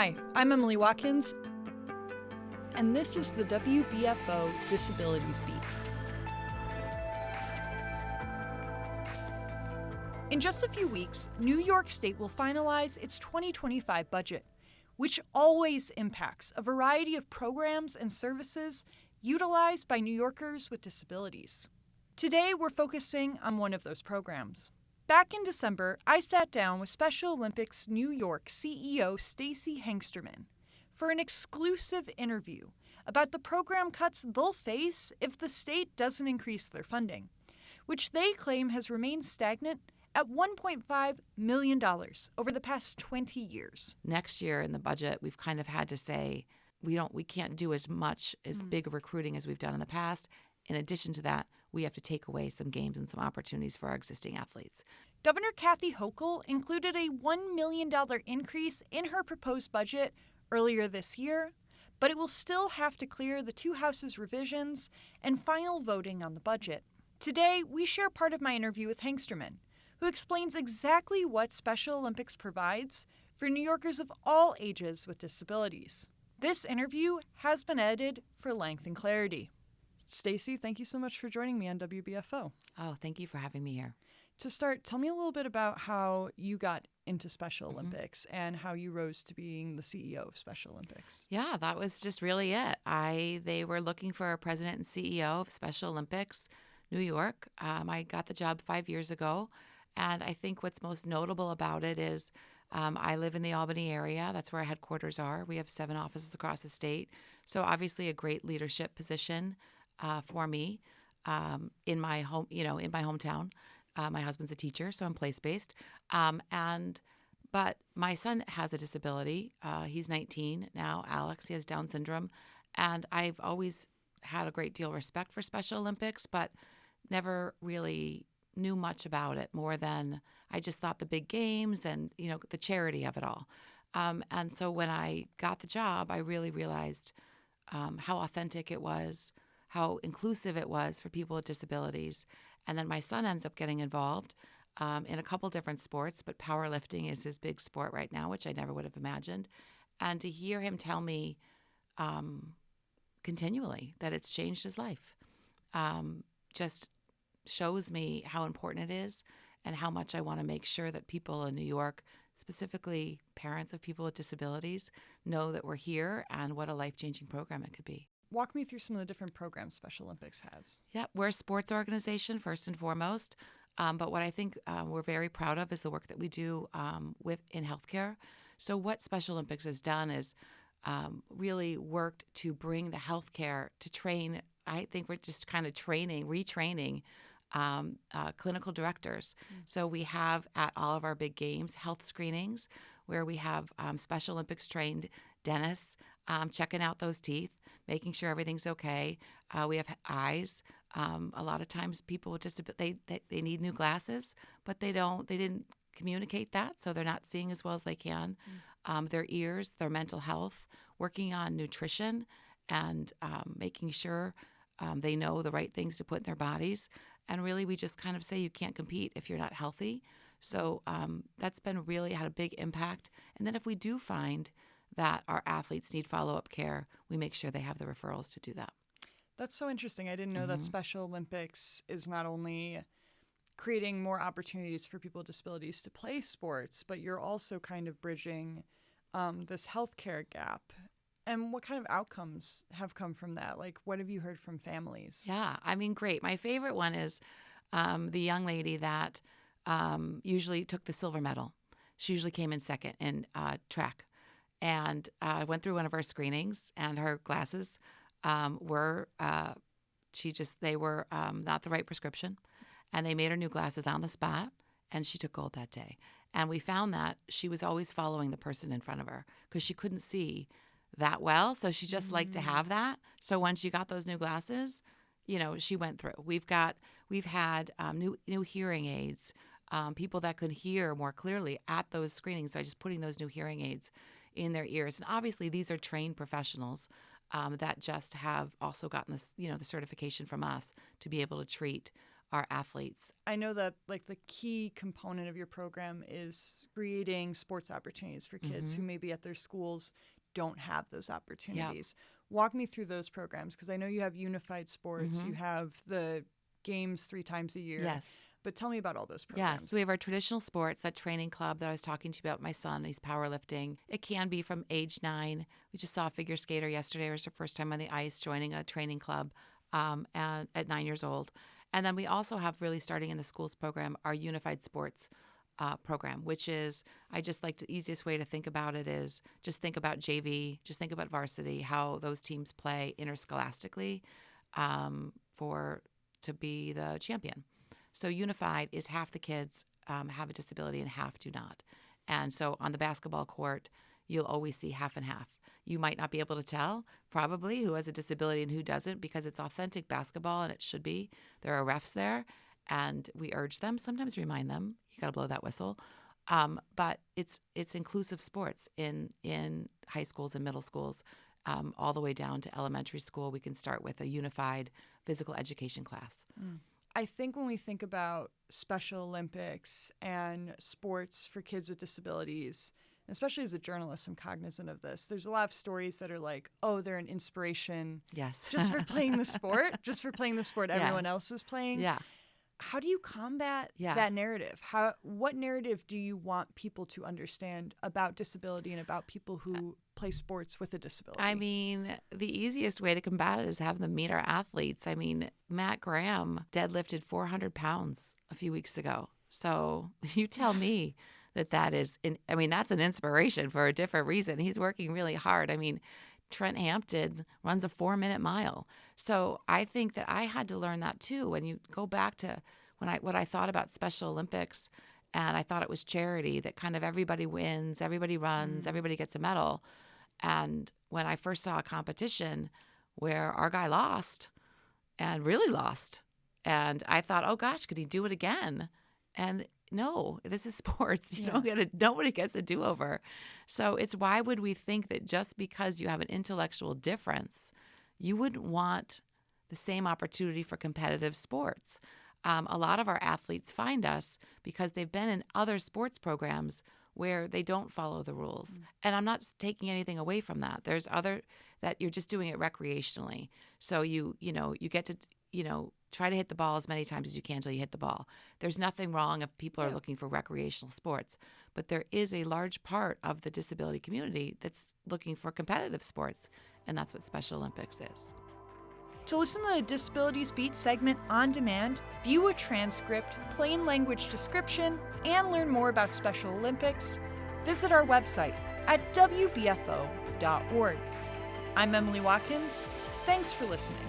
Hi, I'm Emily Watkins, and this is the WBFO Disabilities Beat. In just a few weeks, New York State will finalize its 2025 budget, which always impacts a variety of programs and services utilized by New Yorkers with disabilities. Today, we're focusing on one of those programs. Back in December, I sat down with Special Olympics New York CEO Stacey Hengsterman for an exclusive interview about the program cuts they'll face if the state doesn't increase their funding, which they claim has remained stagnant at $1.5 million over the past 20 years. Next year in the budget, we've kind of had to say we can't do as much as big of recruiting as we've done in the past. In addition to that, we have to take away some games and some opportunities for our existing athletes. Governor Kathy Hochul included a $1 million increase in her proposed budget earlier this year, but it will still have to clear the two houses' revisions and final voting on the budget. Today, we share part of my interview with Hengsterman, who explains exactly what Special Olympics provides for New Yorkers of all ages with disabilities. This interview has been edited for length and clarity. Stacey, thank you so much for joining me on WBFO. Oh, thank you for having me here. To start, tell me a little bit about how you got into Special Olympics and how you rose to being the CEO of Special Olympics. Yeah, that was just really it. They were looking for a president and CEO of Special Olympics New York. I got the job 5 years ago, and I think what's most notable about it is I live in the Albany area. That's where our headquarters are. We have 7 offices across the state, so obviously a great leadership position for me in my home, in my hometown. My husband's a teacher, so I'm place-based. But my son has a disability. He's 19 now, Alex. He has Down syndrome. And I've always had a great deal of respect for Special Olympics, but never really knew much about it more than I just thought the big games and, the charity of it all. And so when I got the job, I really realized how authentic it was, how inclusive it was for people with disabilities. And then my son ends up getting involved in a couple different sports, but powerlifting is his big sport right now, which I never would have imagined. And to hear him tell me continually that it's changed his life just shows me how important it is and how much I want to make sure that people in New York, specifically parents of people with disabilities, know that we're here and what a life-changing program it could be. Walk me through some of the different programs Special Olympics has. Yeah, we're a sports organization first and foremost, but what I think we're very proud of is the work that we do in healthcare. So what Special Olympics has done is really worked to bring the healthcare to train. I think we're just kind of retraining clinical directors. So we have at all of our big games health screenings where we have Special Olympics trained dentists checking out those teeth, making sure everything's okay. We have eyes. A lot of times people with disability, they need new glasses, but they didn't communicate that, so they're not seeing as well as they can. Their ears, their mental health, working on nutrition and making sure they know the right things to put in their bodies. And really, we just kind of say you can't compete if you're not healthy. So that's been really had a big impact. And then if we do find that our athletes need follow-up care, we make sure they have the referrals to do that. That's so interesting. I didn't know that Special Olympics is not only creating more opportunities for people with disabilities to play sports, but you're also kind of bridging this healthcare gap. And what kind of outcomes have come from that? Like, what have you heard from families? Yeah, I mean, great. My favorite one is the young lady that usually took the silver medal. She usually came in second in track. And I went through one of our screenings, and her glasses were not the right prescription. And they made her new glasses on the spot, and she took gold that day. And we found that she was always following the person in front of her because she couldn't see that well. So she just liked to have that. So when she got those new glasses, she went through. We've had new hearing aids, people that could hear more clearly at those screenings by just putting those new hearing aids in their ears. And obviously these are trained professionals that just have also gotten this, the certification from us to be able to treat our athletes. I know that like the key component of your program is creating sports opportunities for kids who maybe at their schools don't have those opportunities. Walk me through those programs, because I know you have unified sports, you have the games 3 times a year. Yes. But tell me about all those programs. Yes, so we have our traditional sports, that training club that I was talking to you about, my son, he's powerlifting. It can be from age 9. We just saw a figure skater yesterday. It was her first time on the ice joining a training club and at 9 years old. And then we also have, really starting in the schools program, our unified sports program, which is, I just like the easiest way to think about it is just think about JV, just think about varsity, how those teams play interscholastically to be the champion. So unified is half the kids have a disability and half do not. And so on the basketball court, you'll always see half and half. You might not be able to tell probably who has a disability and who doesn't, because it's authentic basketball and it should be. There are refs there, and we urge them, sometimes remind them, you got to blow that whistle. But it's inclusive sports in high schools and middle schools, all the way down to elementary school. We can start with a unified physical education class. I think when we think about Special Olympics and sports for kids with disabilities, especially as a journalist, I'm cognizant of this. There's a lot of stories that are like, oh, they're an inspiration. Yes. Just for playing the sport, everyone else is playing. Yeah. How do you combat that narrative? What narrative do you want people to understand about disability and about people who play sports with a disability? I mean, the easiest way to combat it is have them meet our athletes. I mean, Matt Graham deadlifted 400 pounds a few weeks ago. So you tell me that's an inspiration for a different reason. He's working really hard. I mean, Trent Hampton runs a 4-minute mile. So I think that I had to learn that too. When you go back to what I thought about Special Olympics, and I thought it was charity, that kind of everybody wins, everybody runs, everybody gets a medal. And when I first saw a competition where our guy lost and really lost, and I thought, oh gosh, could he do it again? And no, this is sports. Nobody gets a do-over. So it's, why would we think that just because you have an intellectual difference, you wouldn't want the same opportunity for competitive sports? A lot of our athletes find us because they've been in other sports programs where they don't follow the rules. And I'm not taking anything away from that. There's other that you're just doing it recreationally. So you get to, try to hit the ball as many times as you can until you hit the ball. There's nothing wrong if people are looking for recreational sports, but there is a large part of the disability community that's looking for competitive sports, and that's what Special Olympics is. To listen to the Disabilities Beat segment on demand, view a transcript, plain language description, and learn more about Special Olympics, visit our website at WBFO.org. I'm Emily Watkins. Thanks for listening.